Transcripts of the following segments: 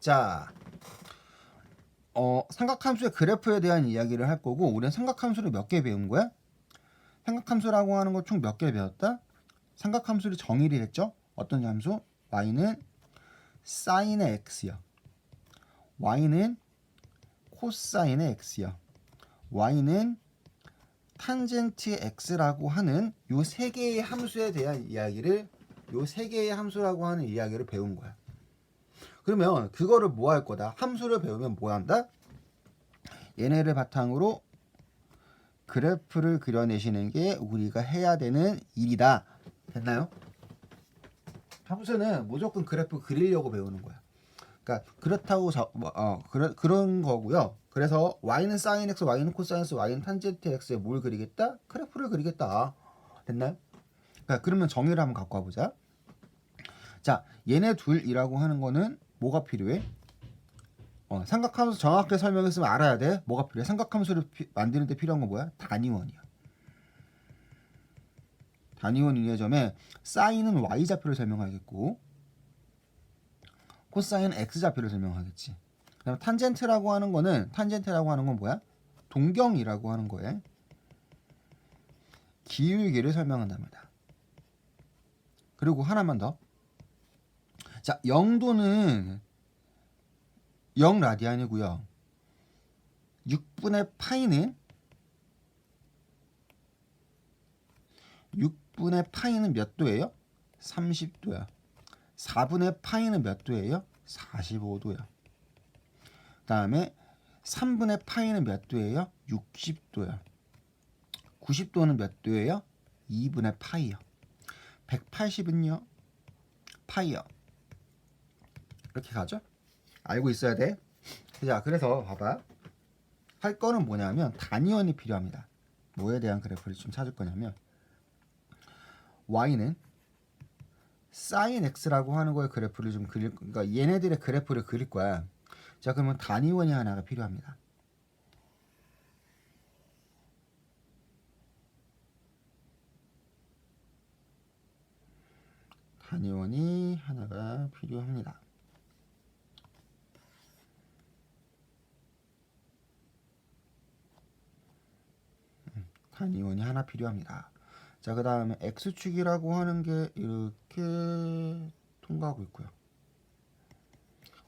자, 삼각함수의 그래프에 대한 이야기를 할 거고, 우리는 삼각함수를 몇 개 배운 거야? 삼각함수라고 하는 거 총 몇 개 배웠다? 삼각함수를 정의를 했죠? 어떤 함수? y는 사인의 x요. y는 코사인의 x요. y는 탄젠트 x라고 하는 요 세 개의 함수에 대한 이야기를, 요 세 개의 함수라고 하는 이야기를 배운 거야. 그러면 그거를 뭐 할 거다? 함수를 배우면 뭐 한다? 얘네를 바탕으로 그래프를 그려내시는 게 우리가 해야 되는 일이다. 됐나요? 함수는 무조건 그래프 그리려고 배우는 거야. 그러니까 그렇다고 그런 거고요. 그래서 y는 sin x, y는 코사인 x, y는 탄젠트 x에 뭘 그리겠다? 그래프를 그리겠다. 됐나요? 그러니까 그러면 정의를 한번 갖고 와보자. 자, 얘네 둘이라고 하는 거는 뭐가 필요해? 삼각함수 정확하게 설명했으면 알아야 돼. 뭐가 필요해? 삼각함수를 만드는 데 필요한 건 뭐야? 단위원이야. 단위원 인의 점에 사인은 y좌표를 설명하겠고 코사인은 x좌표를 설명하겠지. 그다음 탄젠트라고 하는 건 뭐야? 동경이라고 하는 거에 기울기를 설명한답니다. 그리고 하나만 더. 자, 0도는 0라디안이고요. 6분의 파이는 몇 도예요? 30도야. 4분의 파이는 몇 도예요? 45도야. 그 다음에 3분의 파이는 몇 도예요? 60도야. 90도는 몇 도예요? 2분의 파이요. 180은요? 파이요. 이렇게 가죠? 알고 있어야 돼. 자, 그래서 봐봐. 할 거는 뭐냐면 단위원이 필요합니다. 뭐에 대한 그래프를 좀 찾을 거냐면 y는 sin x라고 하는 거의 그래프를 좀 그러니까 얘네들의 그래프를 그릴 거야. 자, 그러면 단위원이 하나가 필요합니다. 단위원이 하나가 필요합니다. 단위원이 하나 필요합니다. 자, 그 다음에 x축이라고 하는 게 이렇게 통과하고 있고요.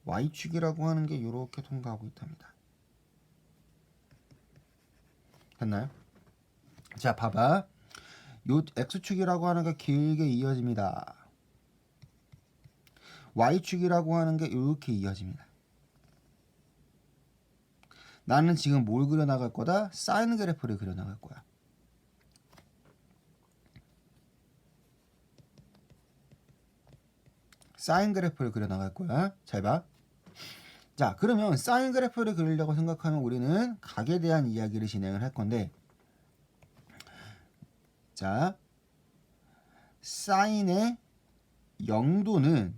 y축이라고 하는 게 이렇게 통과하고 있답니다. 됐나요? 자, 봐봐. 요 x축이라고 하는 게 길게 이어집니다. y축이라고 하는 게 이렇게 이어집니다. 나는 지금 뭘 그려나갈 거다? 사인 그래프를 그려나갈 거야. 사인 그래프를 그려나갈 거야. 잘 봐. 자, 그러면 사인 그래프를 그리려고 생각하면 우리는 각에 대한 이야기를 진행을 할 건데, 자, 사인의 0도는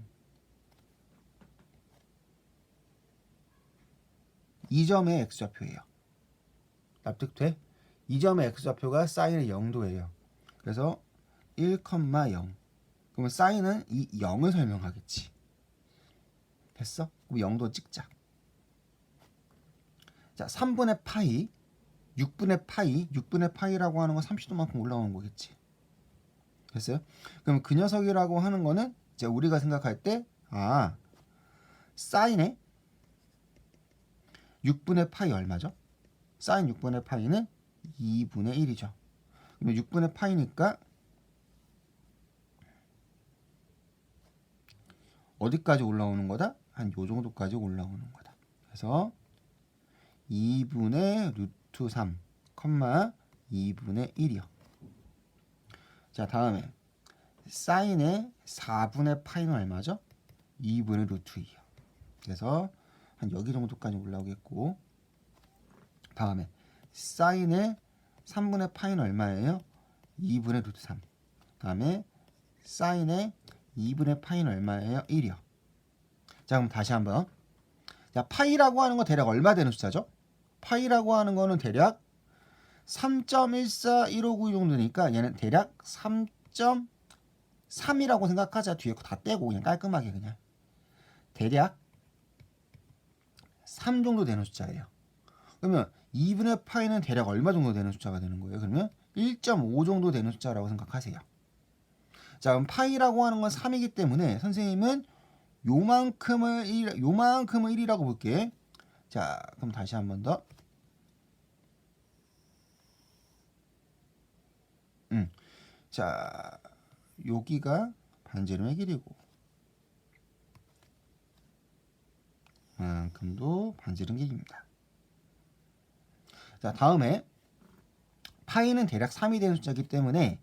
이 점의 x좌표예요. 납득돼? 이 점의 x좌표가 사인의 0도예요. 그래서 1,0. 그러면 사인은 이 0을 설명하겠지. 됐어? 그럼 0도 찍자. 자, 3분의 파이, 6분의 파이라고 하는 건 30도만큼 올라오는 거겠지. 됐어요? 그럼 그 녀석이라고 하는 거는 이제 우리가 생각할 때, 사인의 6분의 파이 얼마죠? 사인 6분의 파이는 2분의 1이죠. 그러면 6분의 파이니까 어디까지 올라오는 거다? 한 요 정도까지 올라오는 거다. 그래서 2분의 루트 3, 2분의 1이요. 자, 다음에 사인의 4분의 파이는 얼마죠? 2분의 루트 2요. 그래서 한 여기 정도까지 올라오겠고, 다음에 사인의 3분의 파이는 얼마예요? 2분의 루트 3. 다음에 사인의 2분의 파이는 얼마예요? 1이요. 자, 그럼 다시 한번. 자, 파이라고 하는 거 대략 얼마 되는 숫자죠? 파이라고 하는 거는 대략 3.14159 정도니까 얘는 대략 3.3이라고 생각하자. 뒤에 거 다 떼고 그냥 깔끔하게 그냥. 대략 3 정도 되는 숫자예요. 그러면 2분의 파이는 대략 얼마 정도 되는 숫자가 되는 거예요? 그러면 1.5 정도 되는 숫자라고 생각하세요. 자, 그럼 파이라고 하는 건 3이기 때문에 선생님은 요만큼을 1이라고 볼게. 자, 그럼 다시 한 번 더. 자, 여기가 반지름의 길이고 만큼도 반지름 길이입니다. 자, 다음에 파이는 대략 3이 되는 숫자이기 때문에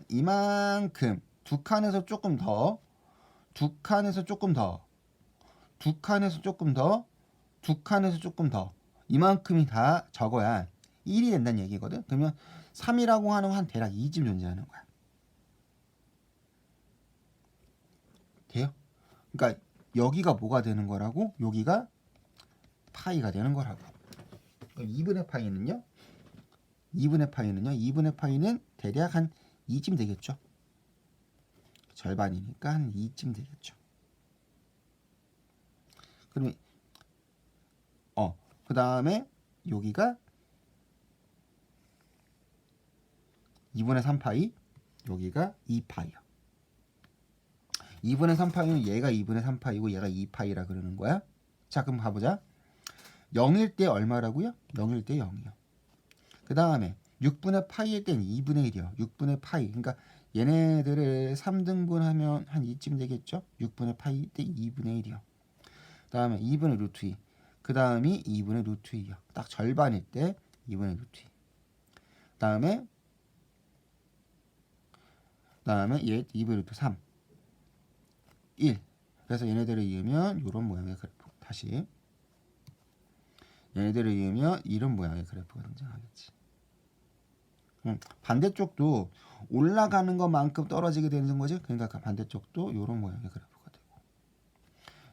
이만큼 두 칸에서 조금 더, 두 칸에서 조금 더, 두 칸에서 조금 더, 두 칸에서 조금 더 이만큼이 다 적어야 1이 된다는 얘기거든. 그러면 3이라고 하는 건 한 대략 2쯤 존재하는 거야. 돼요? 그러니까 여기가 뭐가 되는 거라고? 여기가 파이가 되는 거라고. 2분의 파이는요? 2분의 파이는 대략 한 2쯤 되겠죠. 절반이니까 한 2쯤 되겠죠. 그러면 그 다음에 여기가 2분의 3파이, 여기가 2파이요. 2분의 3파이는 얘가 2분의 3파이고 얘가 2파이라 그러는 거야. 자, 그럼 가보자. 0일 때 얼마라고요? 0일 때 0이요. 그 다음에 6분의 파이일 땐 2분의 1이요. 6분의 파이. 그러니까 얘네들을 3등분 하면 한 2쯤 되겠죠? 6분의 파이일 때 2분의 1이요. 그 다음에 2분의 루트 2. 그 다음이 2분의 루트 2요. 딱 절반일 때 2분의 루트 2. 그 다음에 얘 2분의 루트 3. 1. 그래서 얘네들을 이으면 이런 모양의 그래프. 다시. 얘네들을 이으면 이런 모양의 그래프가 등장하겠지. 반대쪽도 올라가는 것만큼 떨어지게 되는 거지. 그러니까 반대쪽도 이런 모양의 그래프가 되고.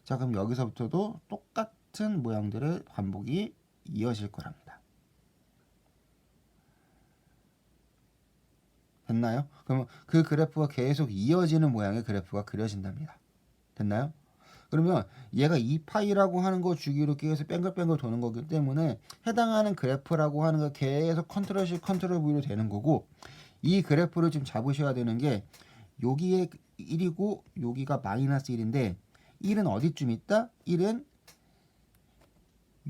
자, 그럼 여기서부터도 똑같은 모양들의 반복이 이어질 거랍니다. 됐나요? 그러면 그 그래프가 계속 이어지는 모양의 그래프가 그려진답니다. 됐나요? 그러면 얘가 2파이라고 하는 거 주기로 계속 뺑글뺑글 도는 거기 때문에 해당하는 그래프라고 하는 거 계속 컨트롤 C, 컨트롤 V로 되는 거고, 이 그래프를 좀 잡으셔야 되는 게 여기에 1이고 여기가 마이너스 1인데 1은 어디쯤 있다? 1은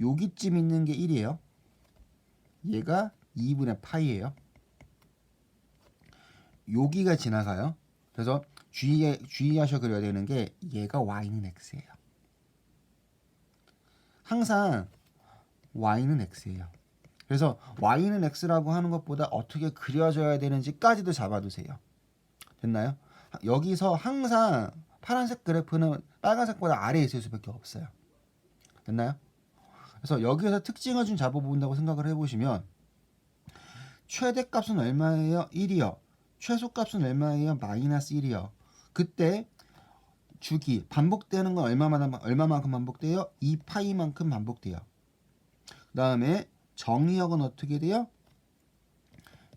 여기쯤 있는 게 1이에요. 얘가 2분의 파이예요. 여기가 지나가요. 그래서 주의하셔 그려야 되는 게 얘가 y는 x예요. 항상 y는 x예요. 그래서 y는 x라고 하는 것보다 어떻게 그려져야 되는지까지도 잡아두세요. 됐나요? 여기서 항상 파란색 그래프는 빨간색보다 아래에 있을 수밖에 없어요. 됐나요? 그래서 여기에서 특징을 좀 잡아본다고 생각을 해보시면 최대값은 얼마예요? 1이요. 최소값은 얼마예요? 마이너스 1이요. 그때 주기 반복되는 건 얼마만큼 반복돼요? 2파이만큼 반복돼요. 그 다음에 정의역은 어떻게 돼요?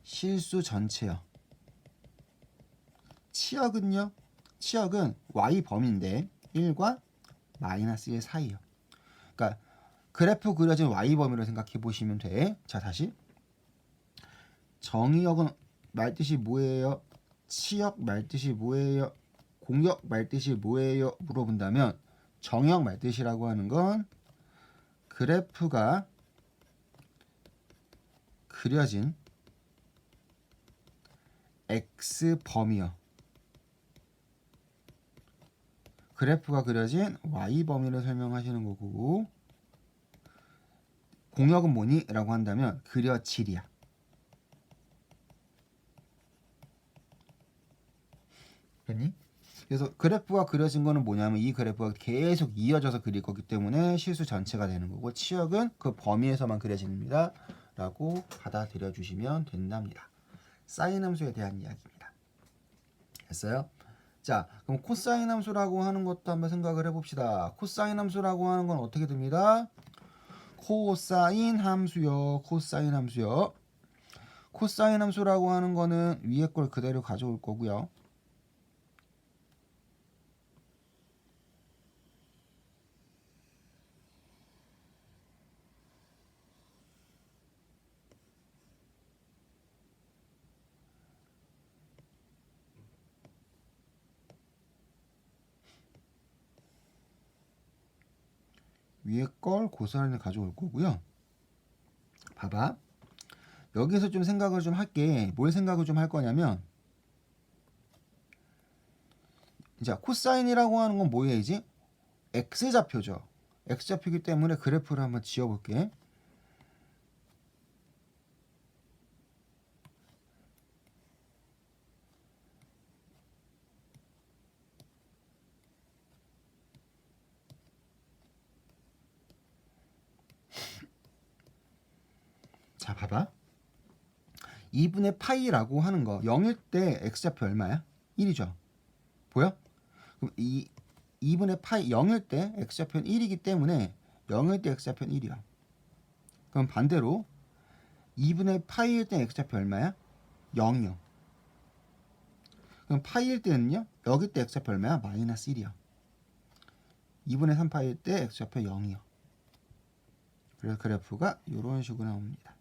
실수 전체요. 치역은요? 치역은 y 범위인데 1과 마이너스 1 사이요. 그러니까 그래프 그려진 y 범위로 생각해 보시면 돼. 자, 다시 정의역은 말뜻이 뭐예요? 치역 말뜻이 뭐예요? 공역 말뜻이 뭐예요? 물어본다면 정역 말뜻이라고 하는 건 그래프가 그려진 x 범위요. 그래프가 그려진 y 범위를 설명하시는 거고, 공역은 뭐니? 라고 한다면 그려질이야. 됐니? 그래서 그래프가 그려진 거는 뭐냐면 이 그래프가 계속 이어져서 그릴 거기 때문에 실수 전체가 되는 거고, 치역은 그 범위에서만 그려집니다 라고 받아들여 주시면 된답니다. 사인 함수에 대한 이야기입니다. 됐어요? 자, 그럼 코사인 함수라고 하는 것도 한번 생각을 해봅시다. 코사인 함수라고 하는 건 어떻게 됩니다? 코사인 함수요. 코사인 함수요. 코사인 함수라고 하는 거는 위에 걸 그대로 가져올 거고요. 위에 걸 고스란히 가져올 거고요. 봐봐. 여기서 좀 생각을 좀 할게. 뭘 생각을 좀 할 거냐면, 자, 코사인이라고 하는 건 뭐예요지? X좌표죠. X좌표이기 때문에 그래프를 한번 지어볼게. 자, 봐봐. 2분의 파이라고 하는 거 0일 때 X좌표 얼마야? 1이죠. 보여? 그럼 2분의 파이 0일 때 X좌표는 1이기 때문에 0일 때 X좌표는 1이야. 그럼 반대로 2분의 파이일 때 X좌표 얼마야? 0이요. 그럼 파이일 때는요? 여기 때 X좌표 얼마야? 마이너스 1이요. 2분의 3파이일 때 X좌표 0이요. 그래서 그래프가 이런 식으로 나옵니다.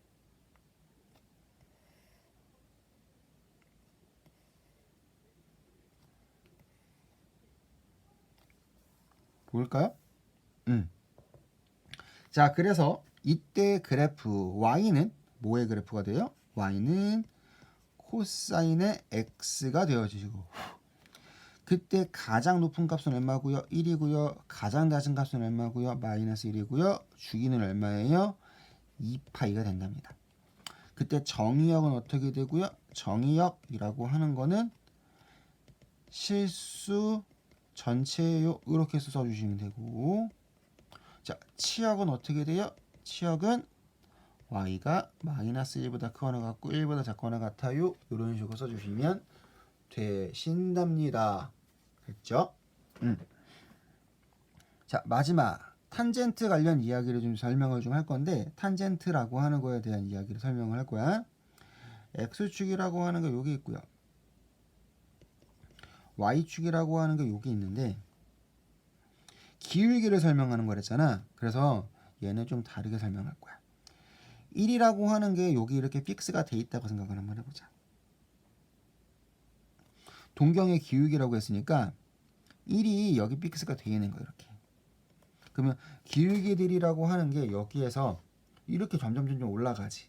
볼까요? 자, 그래서 이때 그래프 y는 뭐의 그래프가 돼요? y는 코사인의 x가 되어지고, 그때 가장 높은 값은 얼마고요? 1이고요. 가장 낮은 값은 얼마고요? 마이너스 1이고요. 주기는 얼마예요? 2파이가 된답니다. 그때 정의역은 어떻게 되고요? 정의역이라고 하는 거는 실수 전체요. 이렇게 해서 써주시면 되고, 자, 치역은 어떻게 돼요? 치역은 y가 마이너스 1보다 크거나 같고 1보다 작거나 같아요. 이런 식으로 써주시면 되신답니다. 됐죠? 자, 마지막 탄젠트 관련 이야기를 좀 설명을 좀 할 건데, 탄젠트라고 하는 거에 대한 이야기를 설명을 할 거야. x축이라고 하는 게 여기 있고요. y축이라고 하는 게 여기 있는데, 기울기를 설명하는 거랬잖아. 그래서 얘는 좀 다르게 설명할 거야. 1이라고 하는 게 여기 이렇게 픽스가 돼 있다고 생각을 한번 해보자. 동경의 기울기라고 했으니까 1이 여기 픽스가 돼 있는 거야, 이렇게. 그러면 기울기들이라고 하는 게 여기에서 이렇게 점점 올라가지.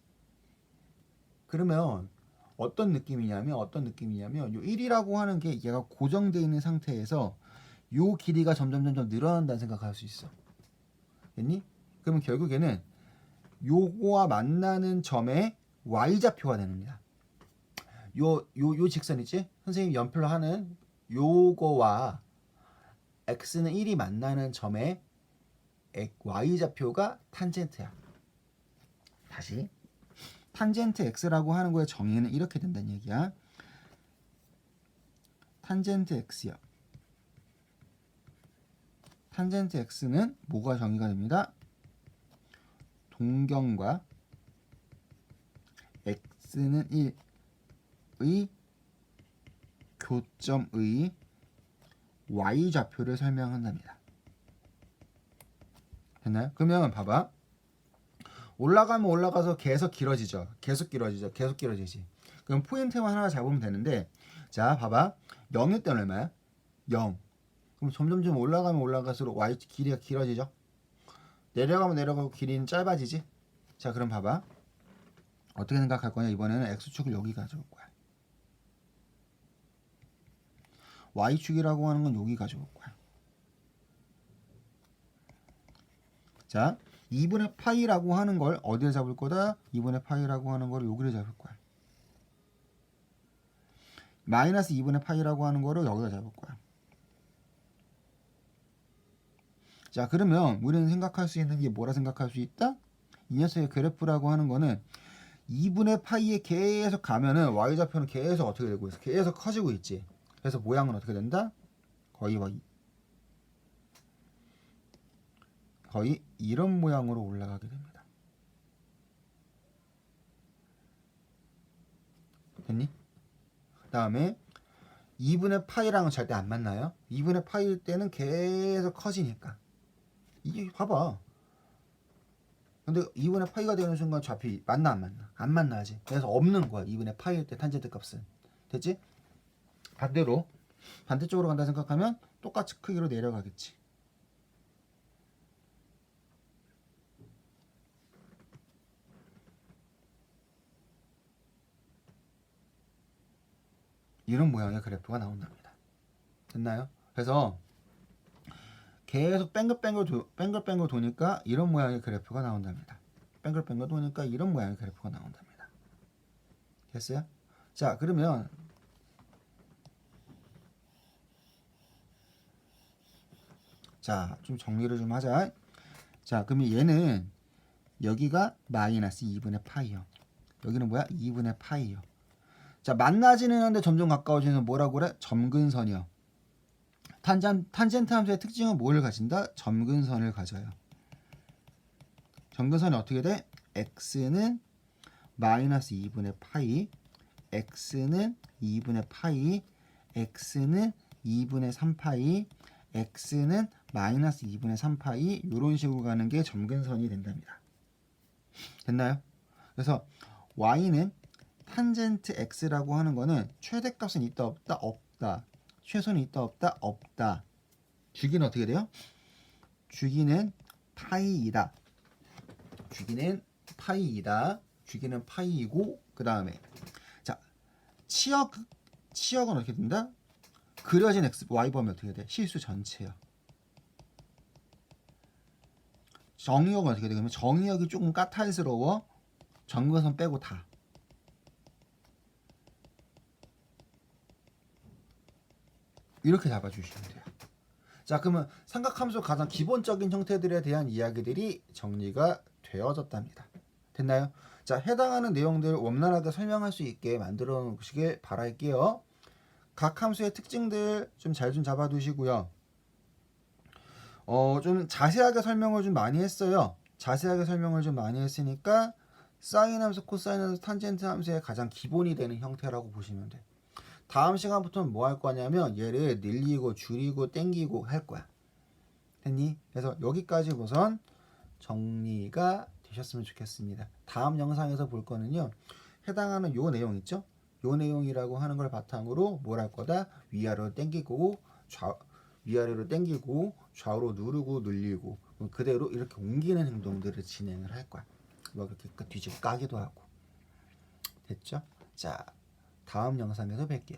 그러면 어떤 느낌이냐면 요 1이라고 하는 게 얘가 고정되어 있는 상태에서 요 길이가 점점 늘어난다는 생각할 수 있어. 됐니? 그러면 결국에는 요거와 만나는 점의 y좌표가 됩니다. 요 직선 있지? 선생님이 연필로 하는 요거와 x는 1이 만나는 점의 y좌표가 탄젠트야. 다시 탄젠트 x라고 하는 거의 정의는 이렇게 된다는 얘기야. 탄젠트 x요. 탄젠트 x는 뭐가 정의가 됩니다? 동경과 x는 1의 교점의 y좌표를 설명한답니다. 됐나요? 그러면 봐봐. 올라가면 올라가서 계속 길어지죠. 계속 길어지지. 그럼 포인트만 하나 잡으면 되는데, 자, 봐봐. 0일 때는 얼마야? 0. 그럼 점점 올라가면 올라갈수록 y 길이가 길어지죠. 내려가면 내려가고 길이는 짧아지지. 자, 그럼 봐봐. 어떻게 생각할 거냐? 이번에는 x축을 여기 가져올 거야. y축이라고 하는 건 여기 가져올 거야. 자, 2분의 파이라고 하는 걸 어디에 잡을 거다? 2분의 파이라고 하는 걸 여기를 잡을 거야. 마이너스 2분의 파이라고 하는 거를 여기다 잡을 거야. 자, 그러면 우리는 생각할 수 있는 게 뭐라 생각할 수 있다? 이 녀석의 그래프라고 하는 거는 2분의 파이에 계속 가면은 y좌표는 계속 어떻게 되고 있어? 계속 커지고 있지. 그래서 모양은 어떻게 된다? 거의 이런 모양으로 올라가게 됩니다. 됐니? 그 다음에 2분의 파이랑은 절대 안 만나요. 2분의 파이일 때는 계속 커지니까. 이게 봐봐. 근데 2분의 파이가 되는 순간 좌표 만나 안 만나? 안 만나지. 그래서 없는 거야. 2분의 파이일 때 탄젠트 값은. 됐지? 반대쪽으로 간다 생각하면 똑같이 크기로 내려가겠지. 이런 모양의 그래프가 나온답니다. 됐나요? 그래서 계속 뱅글뱅글 도니까 이런 모양의 그래프가 나온답니다. 뱅글뱅글 도니까 이런 모양의 그래프가 나온답니다. 됐어요? 자, 그러면 자, 좀 정리를 좀 하자. 자, 그러면 얘는 여기가 마이너스 2분의 파이요. 여기는 뭐야? 2분의 파이요. 자, 만나지는 않는데 점점 가까워지는 뭐라고 그래? 점근선이요. 탄젠트 함수의 특징은 뭘 가진다? 점근선을 가져요. 점근선이 어떻게 돼? x는 마이너스 2분의 파이, x는 2분의 파이, x는 2분의 3파이, x는 마이너스 2분의 3파이 이런 식으로 가는 게 점근선이 된답니다. 됐나요? 그래서 y는 탄젠트 x라고 하는 거는 최대값은 있다 없다? 없다. 최소는 있다 없다? 없다. 주기는 어떻게 돼요? 주기는 파이이다. 주기는 파이이다. 주기는 파이이고 그 다음에 자 치역은 어떻게 된다? 그려진 x, y 범위 어떻게 돼? 실수 전체요. 정의역은 어떻게 돼? 그러면 정의역이 조금 까탈스러워. 점근선 빼고 다. 이렇게 잡아주시면 돼요. 자, 그러면 삼각함수 가장 기본적인 형태들에 대한 이야기들이 정리가 되어졌답니다. 됐나요? 자, 해당하는 내용들 원만하게 설명할 수 있게 만들어 놓으시길 바랄게요. 각 함수의 특징들 좀 잘 좀 잡아두시고요. 좀 자세하게 설명을 좀 많이 했어요. 자세하게 설명을 좀 많이 했으니까 사인 함수, 코사인 함수, 탄젠트 함수의 가장 기본이 되는 형태라고 보시면 돼. 다음 시간부터는 뭐 할 거냐면 얘를 늘리고 줄이고 땡기고 할 거야. 됐니? 그래서 여기까지 우선 정리가 되셨으면 좋겠습니다. 다음 영상에서 볼 거는요. 해당하는 요 내용 있죠? 요 내용이라고 하는 걸 바탕으로 뭘 할 거다? 위아래로 땡기고 위아래로 땡기고 좌우로 누르고 늘리고 그대로 이렇게 옮기는 행동들을 진행을 할 거야. 뭐 이렇게 뒤집어 까기도 하고. 됐죠? 자, 다음 영상에서 뵐게요.